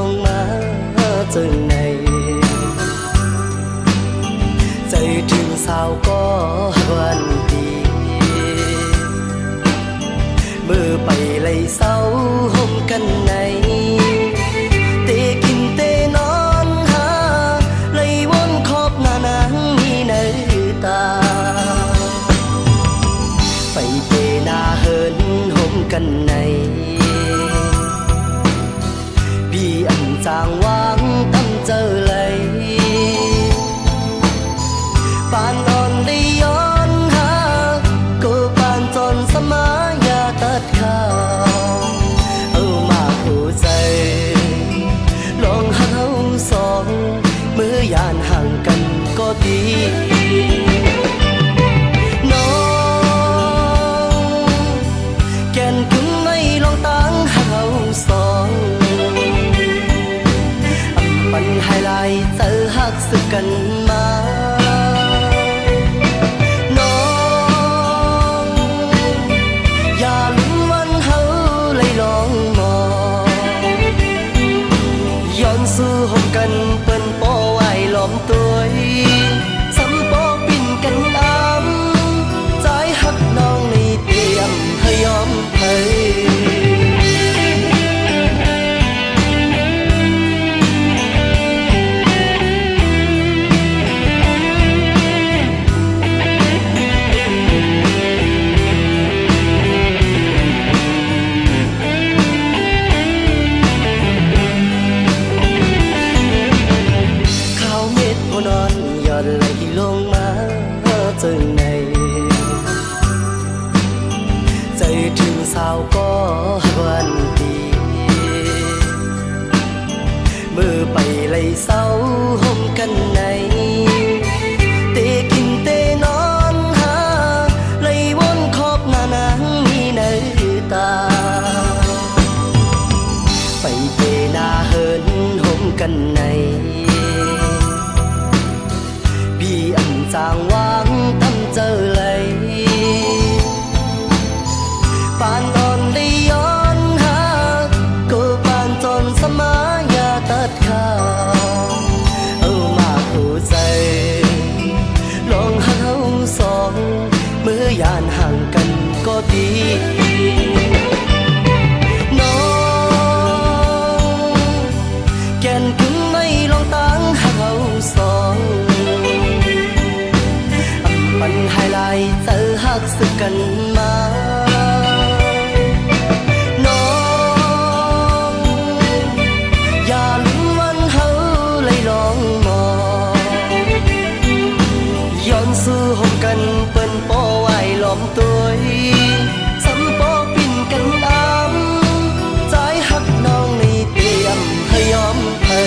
งมาจึงในใจถึงสาวก็วันดีมือไปเลยเศร้าห่มกันในเตกินเตนอนหาเลยวนขอบหน้านางมีในตาไปเตนาเหินห่มกันในพี่อันจางวางตั้งเจอเลยปานนอนได้ย้อนหาก็ปานจนสมายาตัดขาเอามาหัวใจลองหาสองมือยานห่างกันก็ดีน้องแก่นถึงไม่ลองตั้งหาสองปันไฮไลท์เจอหักสึกกันมาน้องอย่าลืมวันเฮาเลยลองมองย้อนสู่ห่มกันเปิ้นโป้ไว้ล้อมตัวสำปอปิ่นกันอ้ำใจหักน้องนี่เตรียมให้ยอมให้นอนย้อนไหลลงมาจึงในใจถึงสาวก็วันดีมือไปเลยเศร้าห่มกันในเตกินเตนอนหาเลยวนขอบหน้านางมีในตาไปเตนาเหินห่มกันในจางวางตั้งเจอเลยปานนอนได้ย้อนหาก็ปานจนสมายาตัดขาเอามาหัวใจลองหาสองมือยานห่างกันก็ดีน้องแก่นถึงไม่ลองตั้งหาสองปันไฮไลท์เจอหักสึกกันมาน้องอย่าลืมวันเฮาเลยลองมองย้อนสู่ห่มกันเปิ้นโป้ไว้ล้อมตัวสำปอปิ่นกันอ้ำใจหักน้องนี่เตรียมให้ยอมให้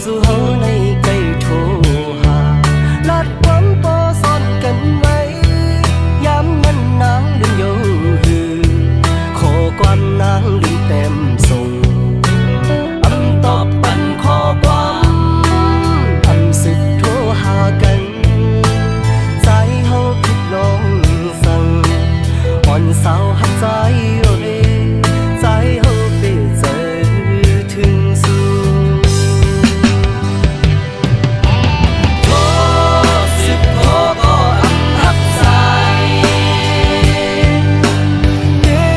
สู่เฮาในใกล้โทรหาลัดความปอซ่อนกันไว้ย้ำนั้นนางลืมอยู่หือขอความนางลืมเต็มส่งอำตอบปันขอความอำสึกโทรหากันใจเฮาคิดลองสั่งอ่อนสาวหักใจเอ้ยใจเฮาไปเจอถึงสู่โทรสิบโทรก็อำหักใจเด็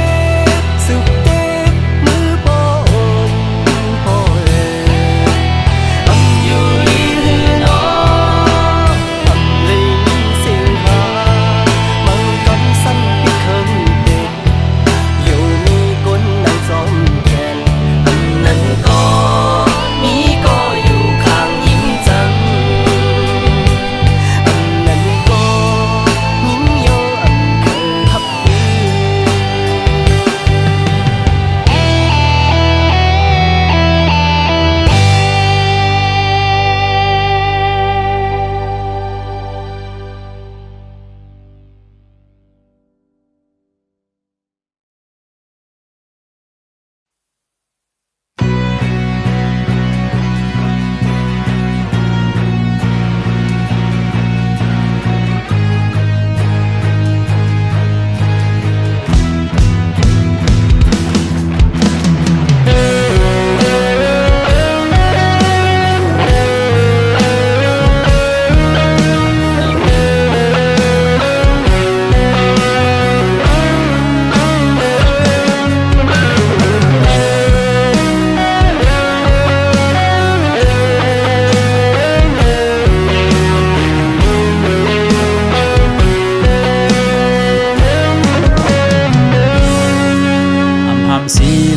กสุขเด็กมือปอนปอเอ๋อำอยู่ลีหือน้องอำเลยลิ้นเสียงหามังกำสั้นพิเคิงเด็กอยู่มีก้นนางจอมแขนอำนั้นก็มีก็อยู่ข้างยิ้มจังอำนั้นก็ยิ้มโยอำเคยฮับยื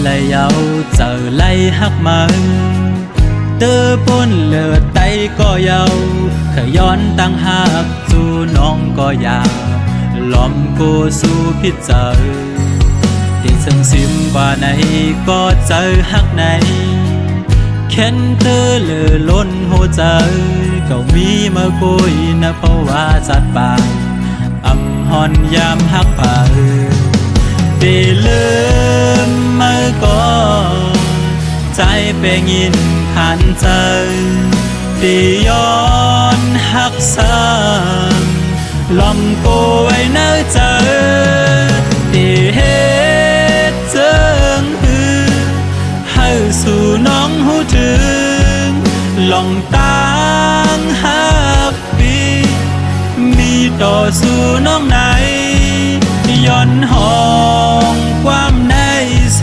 lại giàu giờ lấy hắc mơ tơ bôn lửa tay có giàu khởiย้อนตั้งหักสู่น้องก็อยากล้อมกูสู่พิจารที่ซึ่งซิมกว่าไหนก็เจอหักไหนเข็นเธอเลือล้นหัวใจก็มีมาคุยนะเพราะว่าจัดปากอำหอนยามหักป่าได้ลืมเมื่อก่อนใจเป็นยินขันใจที่ย้อนหักซ้ำลอมกูไว้เนื้อเจอที่เหตุเจิงฮือให้สู่น้องหูถึงลองตั้งหักปีมีต่อสู่น้องไหนย้อนห้องความในเส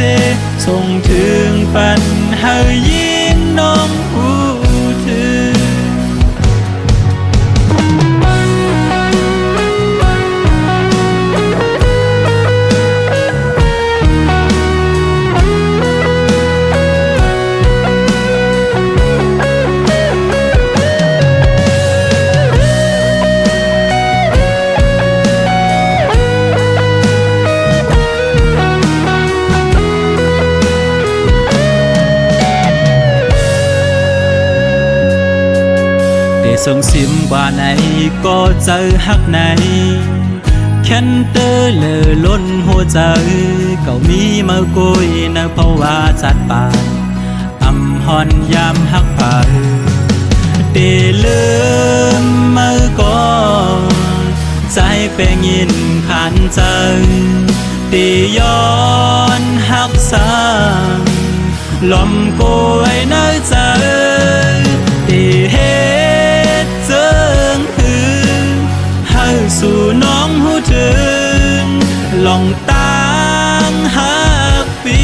ส่งถึงปันให้ยิ้มน้องหูถึงส่งซิมกว่าไหนก็เจอหักไหนแค่นเตอเลือล้นหัวใจก็มีมากุยนะเพราะว่าจัดปากอำหอนยามหักป่าได้ลืมเมื่อก่อนใจเป็นยินขันใจได้ย้อนหักซ้ำลมกูไว้เนื้อใจได้เห็นเจิงหือให้สู่น้องหูถึงลองตั้งหักปี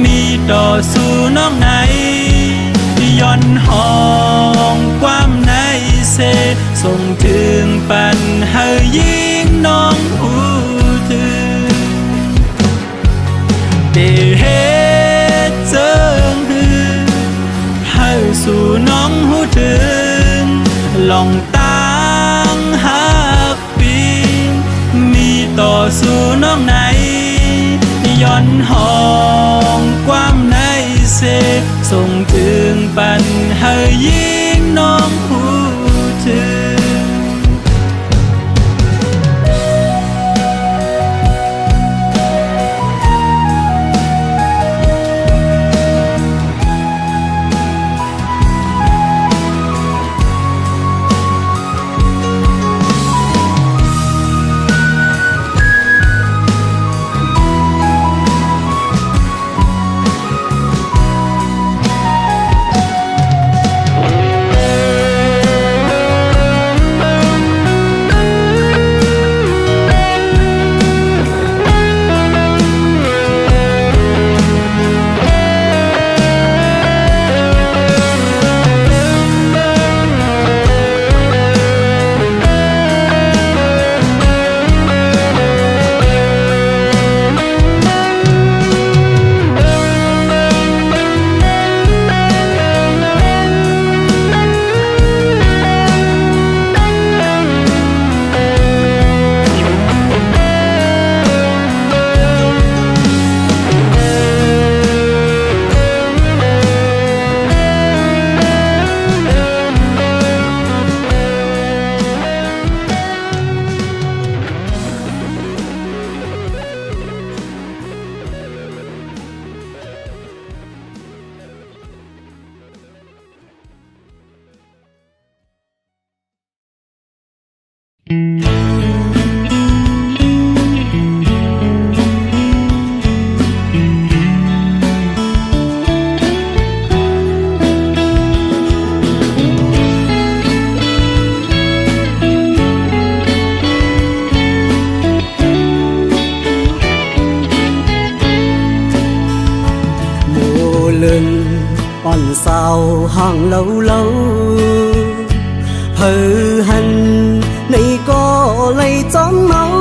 มีต่อสู่น้องไหนย้อนห้องความในเสส่งถึงปันให้ยิ่งน้องหูถึงได้เห็นเจิงหือให้สู่น้องหูถึงลองตั้งหักปีมีต่อสู่น้องไหนย้อนห้องความในเสส่งถึงปั ปัญหายิ่งน้องพูดถึงอนสาวห่างlâu lâu hờ hằn này có lấy chóm máu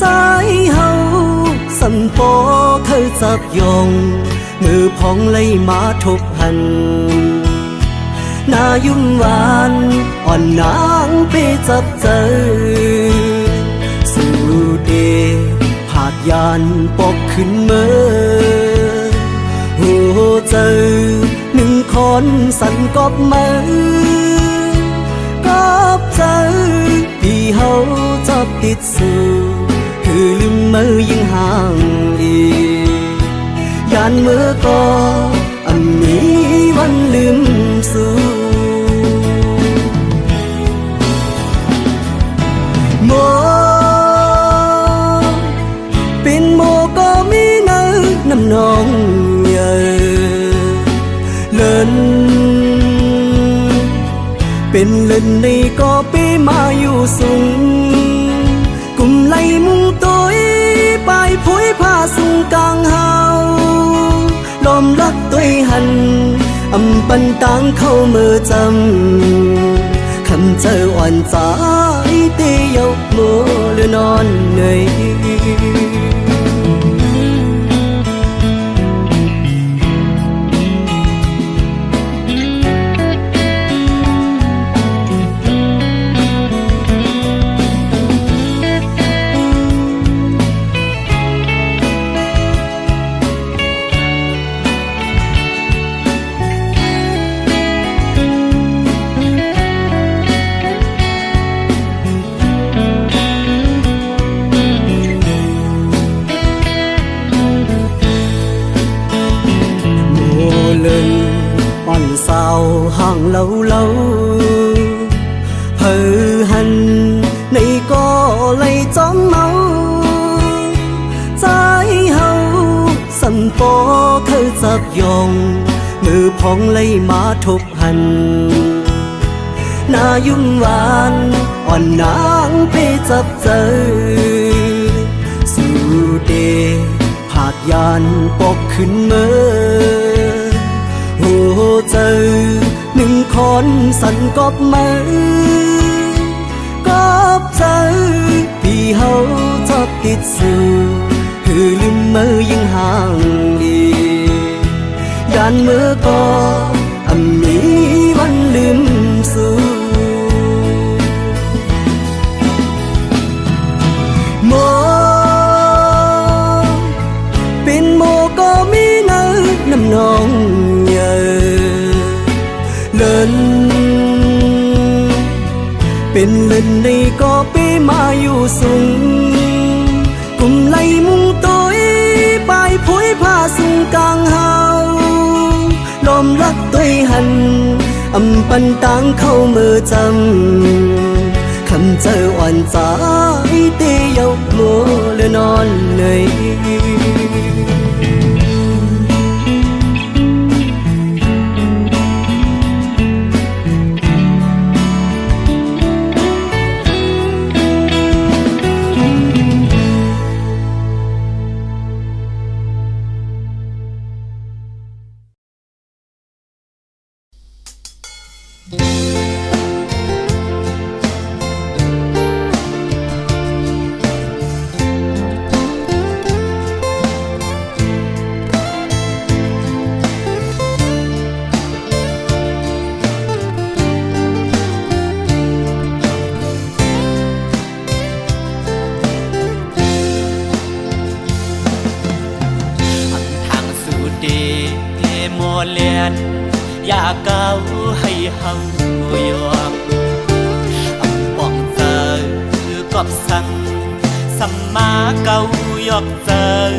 trái hậu sân phố khơi dập dòng ngư phong lấy má thục hành na dung vàn on nắng bê dập dơสู่เดผาดยานปอกขึ้นเมื่อหัวเจอหนึ่งคนสั่นกอบมือกอบเจอที่เขาชอบติดสู่คือลืมมือยิ่งห่างอียานเมื่อก็อันนี้วันลืมสู่โมเป็นโมก็มีเนื้อน้ำนองเยอะเลินเป็นเล่นในก็ไปมาอยู่สูงกุมไล่มุงตัวไปผุยผ้าสูงกลางเฮาลมรักตัวหันอำปันตังเข้ามือจำคำเจออ่อนใจเตียกโมหรือนอนเหนื่อยhàng lâu lâu hờ hằn này có lấy chóm máu trái hậu sân phố khơi dập dòng ngư phong lấy má thục hành na dung vànอ่อนนางไปจับเจอสู่เดผาดยานปอกขึ้นเมื่อหัวเจอหนึ่งคนสั่นกอบมือกอบเจอที่เขาชอบติดสู่คือลืมมือยิ่งห่างอียานเมื่อก็อันนี้วันลืมสู่โมเป็นโมก็มีเนื้อน้ำนองเยอะ สูงกุมไลมุงต้อยปลายผุยผ้าสูงกลางเฮาลมรักต้วยหันอำปันตังเข้ามือจำคำเจออ่อนใจเตยกโมเลนอนเลย เลียนอยากเก้าให้เฮายอมอำป้องเจอกอบสั่งสัมมาเก้ายอกเจอ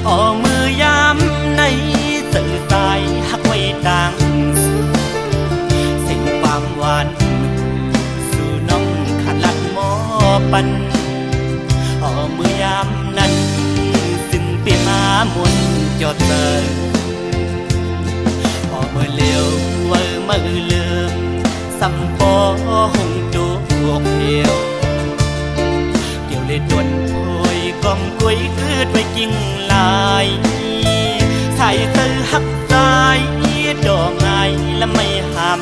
อมือยามในสื่อสายหักไว้ดังสิ่งความหวานสู่น้องขันลัดหมอปันมือยามนั้นสิ้นปีมามุนจอดเจอมือเลี้ยวเมื่อมือลืมสัมปอหงจูกเหี่ยวเกี่ยวเลยดวนโอยกอมกุยคืดไว้กิ่งลายใส่ตื้อหักใจดอกไงและไม่ห้าม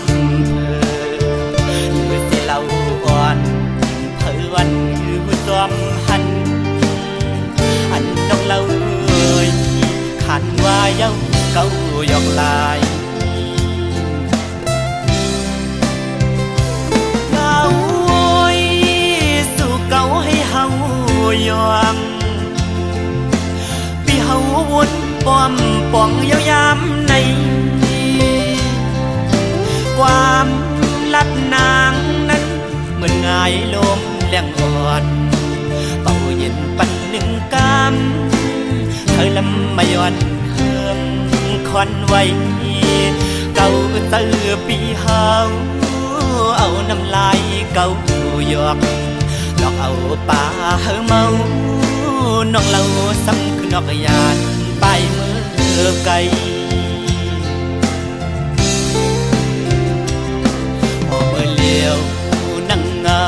เหลือสิเล่าอ่อนเพื่อวันคือจอมหันอันดอกเล่าเอ่ยขันว่าเย้าเก้ายอกลายยองปีเฮาวนป้อมป่องยาวยามในความลัดนางนั้นเหมือนง่ายลมแรงอ่อนเป่าเย็นปันหนึ่งกำเธอลำมาย้อนเฮืองคอนไว้เก่าตื้อปีเฮาเอาน้ำลายเก่าหยอกดอกเอาป่าเฮาเมาน้องเล่าซ้ำคือนอกยานไปมือไกลพอมือเลี้ยวนั่งเงา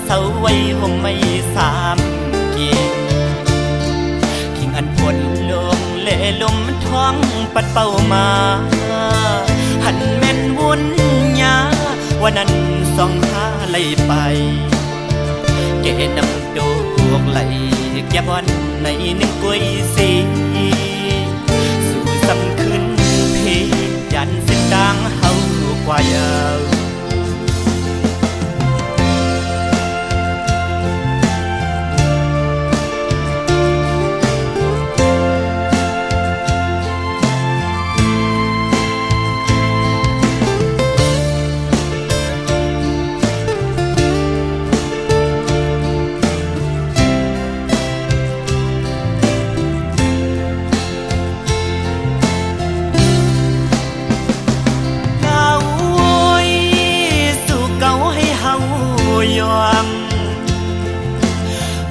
เศร้าไว้ห่มไม่สามกิ่งกิ่งอันพลลงเล่ลมท้องปัดเป่ามาหันแม่นวุ่นยาวันนั้นส่องหาไล่ไปเกนำดอกไหลแก่บอนในหนึ่งกุยสีสู่สำคืนเพยันเส้นดังเฮากว่ายาว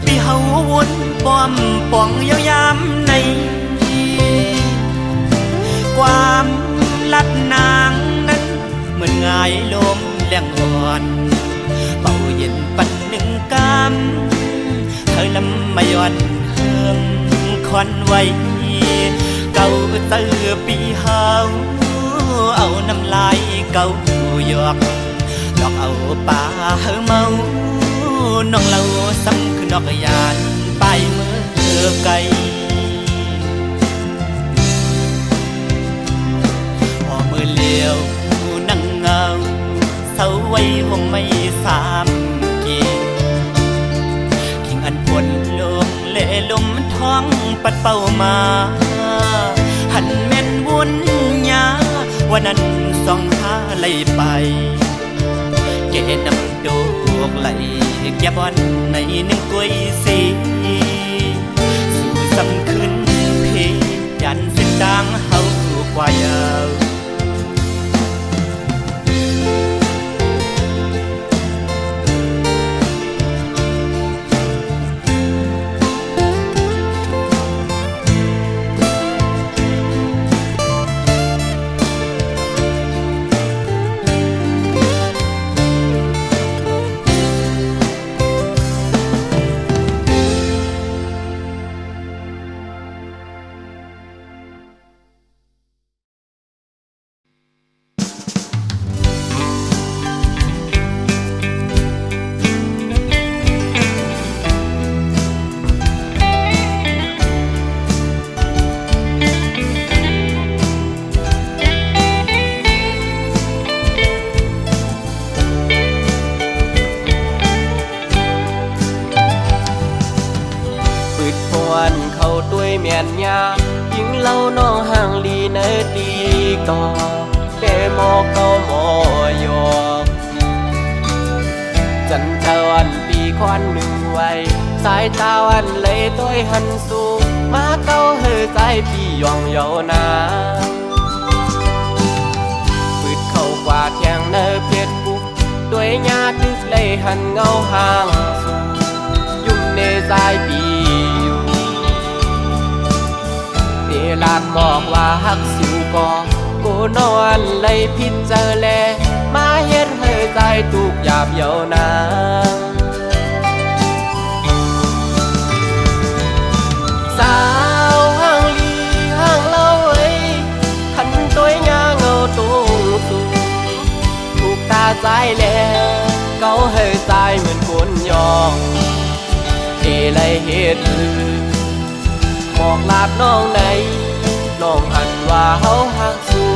ปีเฮาวนป้อมป่องยาวยามในความลัดนางนั้นเหมือนง่ายลมแรงอ่อนเป่าเย็นปันหนึ่งกำเธอลำมาย้อนเฮืองคอนไว้เก่าตื้อปีเฮาเอาน้ำลายเก่าหยอกดอกเอาป่าเฮาเมาน้องเล่าซ้ำคือนอกยานไปมือไกลพอมือเลี้ยวนั่งเงาเศร้าไว้ห่มไม่สามกิ่งอันพลลงเล่ลมท้องปัดเป่ามาหันแม่นวุ่นยาวันนั้นส่องหาไล่ไปเกนำด ดกไหลแก่บอนในหนึ่งกวยสีสู่สำคืนเพยันเส้นดังเฮากว่ายาวเขาด้วยเมียนยายิงเล่าน้องห่างลีเนดีก่อเดโมเกาโมยอกจันทวันปีควันหนึ่งไว้สายตาวันเลยต้อยหันสู่มาเก้าเฮอใจพี่ยองเยานาปืดเข้ากว่าเทียงเนอเพียดบุกด้วยยาตึกเลยหันเงาห่างสู่ยุ่งในใจปีลาดบอกว่าฮักสิวก็กูนอนเลยพิจารแลมาเฮ็ดให้ใจทุกหยาบเยานาสาวห่างลีห่างเล่าเอ้ยขันตัวยาเงาตูสูถูกตาใจแล้วเกาให้ใจเหมือนคนยองเอเลยเฮ็ดบอกลาดน้องไหนน้องหันว่าเฮาหักสู้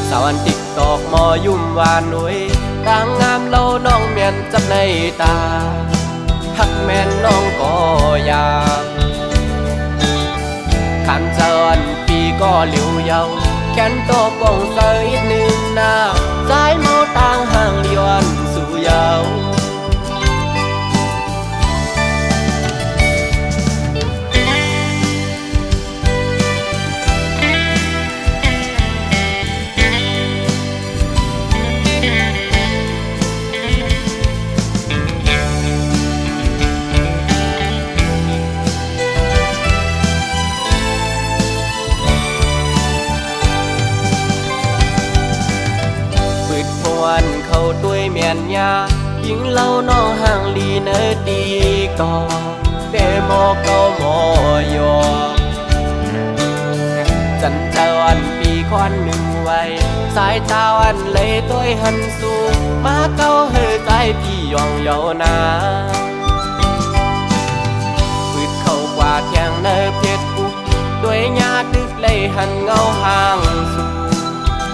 สาวันติ๊กตอกมอยุ่มวานหนุ่ยต่างงามเล่าน้องเมียนจับในตาหักแม่นน้องก็อยากขันเจริญปีก็เหลียวเยาแขนโตป่องเสยหนึ่งหน้าใจเมาต่างห่างเลียนสู่เยาเขาด้วยเมียนยายิงเล่าน้องห่างลีเนดีก่อเดโมเกาโมยอกจันทวันปีควันหนึ่งไว้สายตาวันเลยต้อยหันสู่มาเก้าเฮอใจพี่ยองเยานาปืดเข้ากว่าเทียงเนอเพชรบุกด้วยยาตึกเลยหันเงาห่างสู่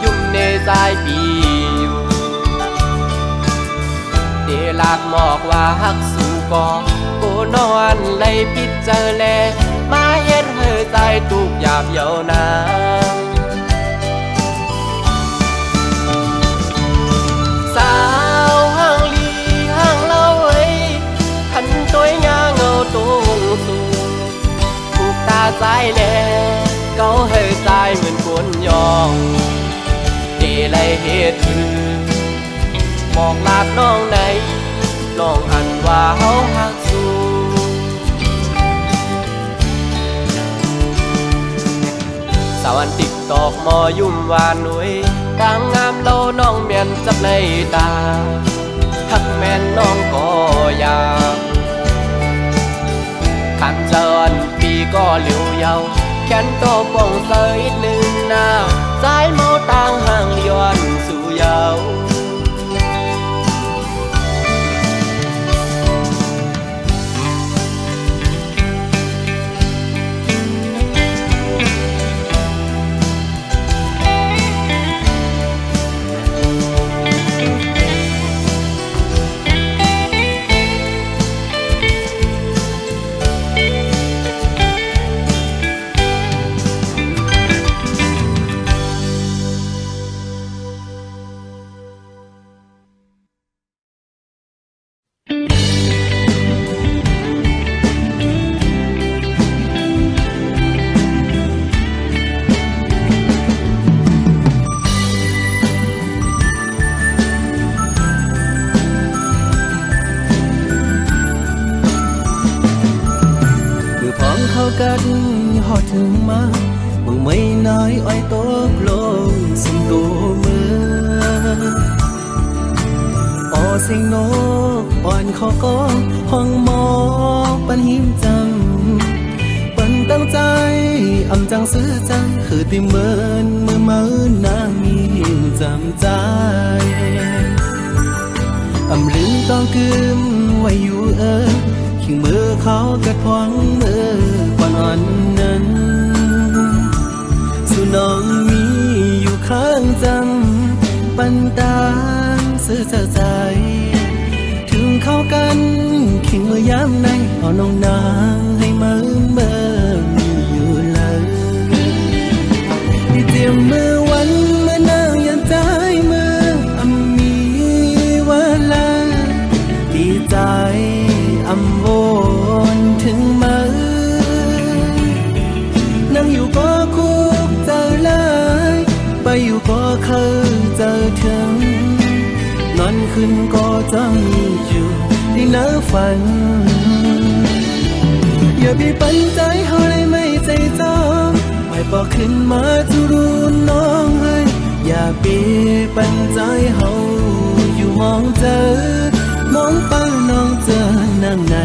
ยุ่มในใจปีเดลาดหมอกว่าฮักสู่ก่อกูนอนเลยพิจารแลมาเฮ็ดให้ใจทุกหยาบเยานาสาวห่างลีห่างเล่าเอ้ยขันตัวยาเงาตูสูถูกตาใจแลเกาให้ใจเหมือนคนยองเดเลยเฮ็ดบอกลาดน้องไหนน้องหันว่าเฮาหักสู้สาวันติ๊กตอกมอยุ่มวานหนุ่ยต่างงามเล่าน้องเมียนจับในตาหักแม่นน้องก็อยากขันเจริญปีก็เหลียวเยาแขนโตป่องเสยหนึ่งหน้าสายเมาต่างห่างเลียนสู่เยา กันหอดถึงมาบังไม่น้อยอ้อยตกลงสุ่มตัวมือออเสียงนกอ่อนขอก็ห้องหมอกปันหิมจังปันตั้งใจอำจังซื้อจังคือติเมินมือมือนางมีหิมจำใจอำลืมต้องกึมไว้อยู่ขิงมือเขากระพวงมือก่อนอ่อนนั้นสู่น้องมีอยู่ข้างจำปันตางซื้อเจ้าใจถึงเข้ากันขิงมือยามในเอาน้องนางให้มืออยู่เลยที่เตรียมมือวันเมื่อนางยันใจมืออำมีเวลาดีใจอำโวนถึงมือนั่งอยู่ก็คุกเจอเลยไปอยู่ก็เคยเจอถึงนอนขึ้นก็จะมีอยู่ที่เนื้อฝันอย่าไปปันใจเฮาเลยไม่ใจจองไม่บอกขึ้นมาทุรุนน้องเฮ้ยอย่าไปปันใจเฮาอยู่มองเจอมองเป้าน้องเจอนั่งไหน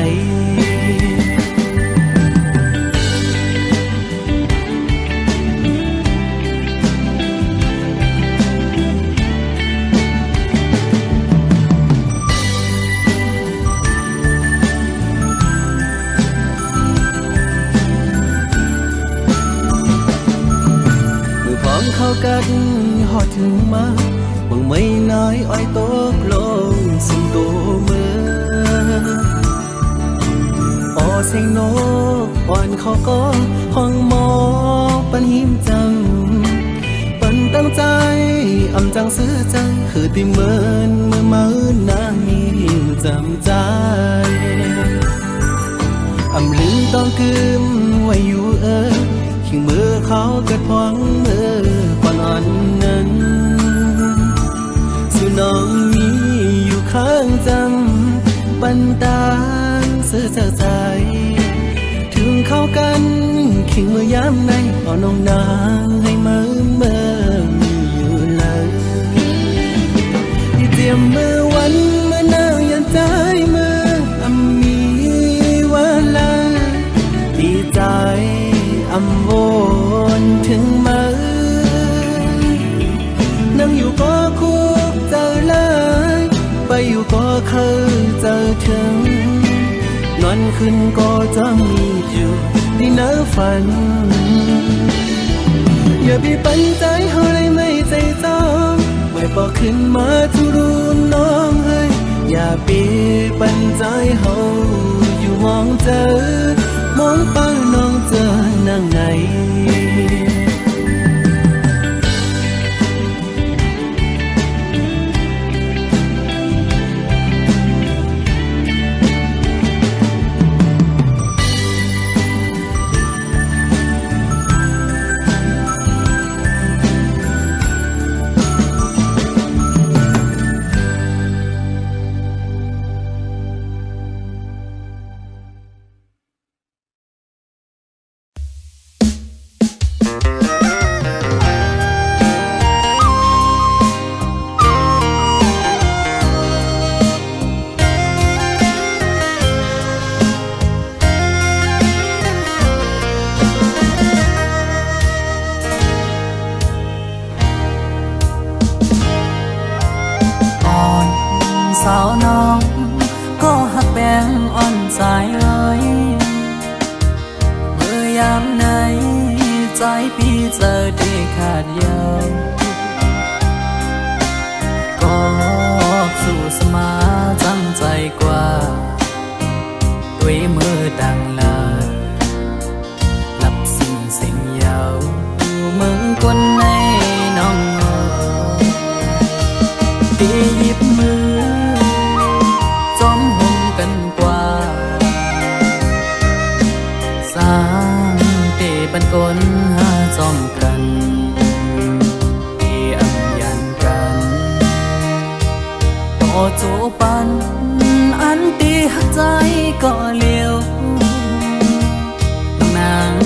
เข้ากันหอดถึงมาบังไม่น้อยอ้อยตกลงสุ่มตัวมือออเสียงนกอ่อนขอก็ห้องหมอกปันหิมจังปันตั้งใจอำจังซื้อจังคือติเมินมือมือนางมีหิมจำใจอำลืมต้องกึมไว้อยู่ขิงมือเขากระพวงมือก่อนอ่อนนั้นสู่น้องมีอยู่ข้างจำปันตางซื้อเจ้าใจถึงเข้ากันขิงมือยามในเอาน้องนางให้มืออยู่เลยที่เตรียมมือวันเมื่อนางยันใจมืออำมีเวลาดีใจอำวนถึงมือนั่งอยู่ก็คุกเจอเลยไปอยู่ก็เคยเจอถึงนอนขึ้นก็จะมีอยู่ที่เนื้อฝันอย่าไปปันใจเฮาเลยไม่ใจจองไม่บอกขึ้นมาทุรุนน้องเฮ้ยอย่าไปปันใจเฮาอยู่มองเจอมองเป้าน้องเจอนั่งไหนสาวน้องก็หักแบงอ่อนใจเอ้ยเมื่อยามไหนใจพี่เจอได้ขาดยาวก็สู้สมาจังใจกว่าด้วยมือดังลาลับสิ่งเสียงยาวมึงคนในน้องตีหยิบมือจอมห่มกันกว่าสร้างเตบันกลหาจอมกันที่อำยันกันต่อจูปันอันตีหักใจก็เลี้ยว นาง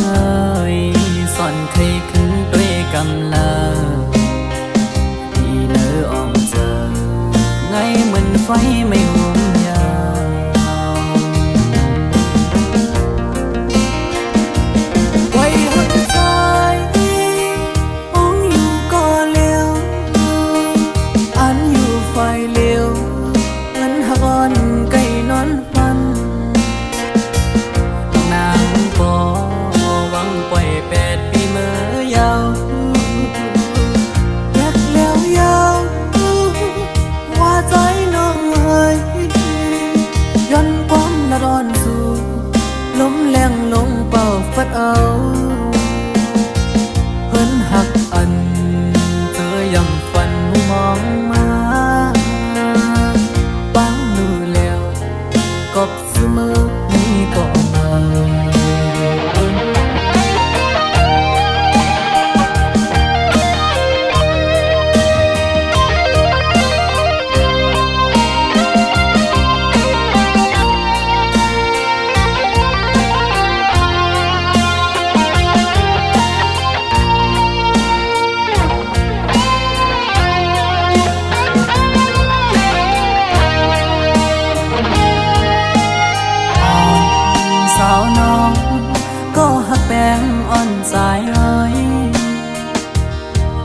อ่อนสายเอ้ย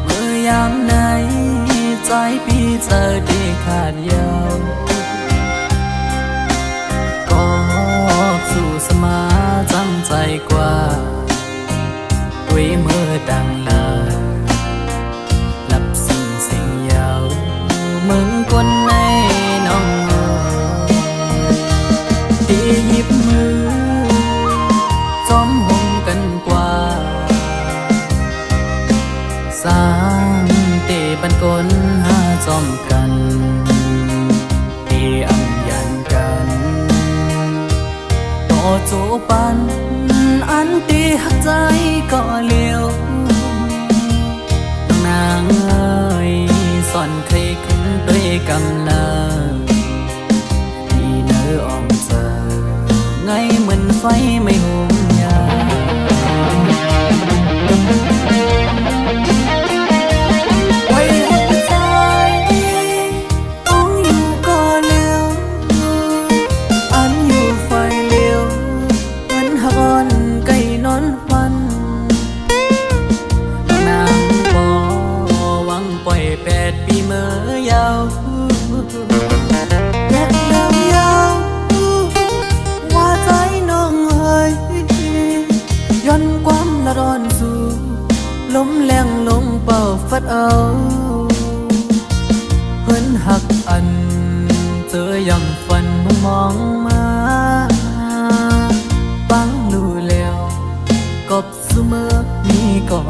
เมื่อยามไหนใจพี่เจอที่ขาดยาวก็สู่สมาจำใจกว่าด้วยมือดังลาหลับสิ่งยาวมึงคนในน้องตีหยิบมือจอมหงกันกว่าสร้างเตปันกลหาจอมกันตีอังยันกันต่อจูปันอันตีหักใจก็เลี้ยวต้องนางเอ้ยสอนใครขึ้นด้วยกำลังที่เนื้ออ่อมเจอไงเหมือนไฟไม่หุมยาไว้หัวใจต้องอยู่ก็เลี้ยวอันอยู่ไฟเลี้ยวเหมือนหักอ่อนไก่นอนฟันนางปอหวังปล่อย8 ปีเมื่อยาวแยกยาวว่าใจน้องเอ้ยย้อนความละร้อนสู่ลมแรงลงเป่าฟัดเอาเพิ่นหักอันเจอยำฟันมองมาฟังรู้แล้วกบเสมอมีก็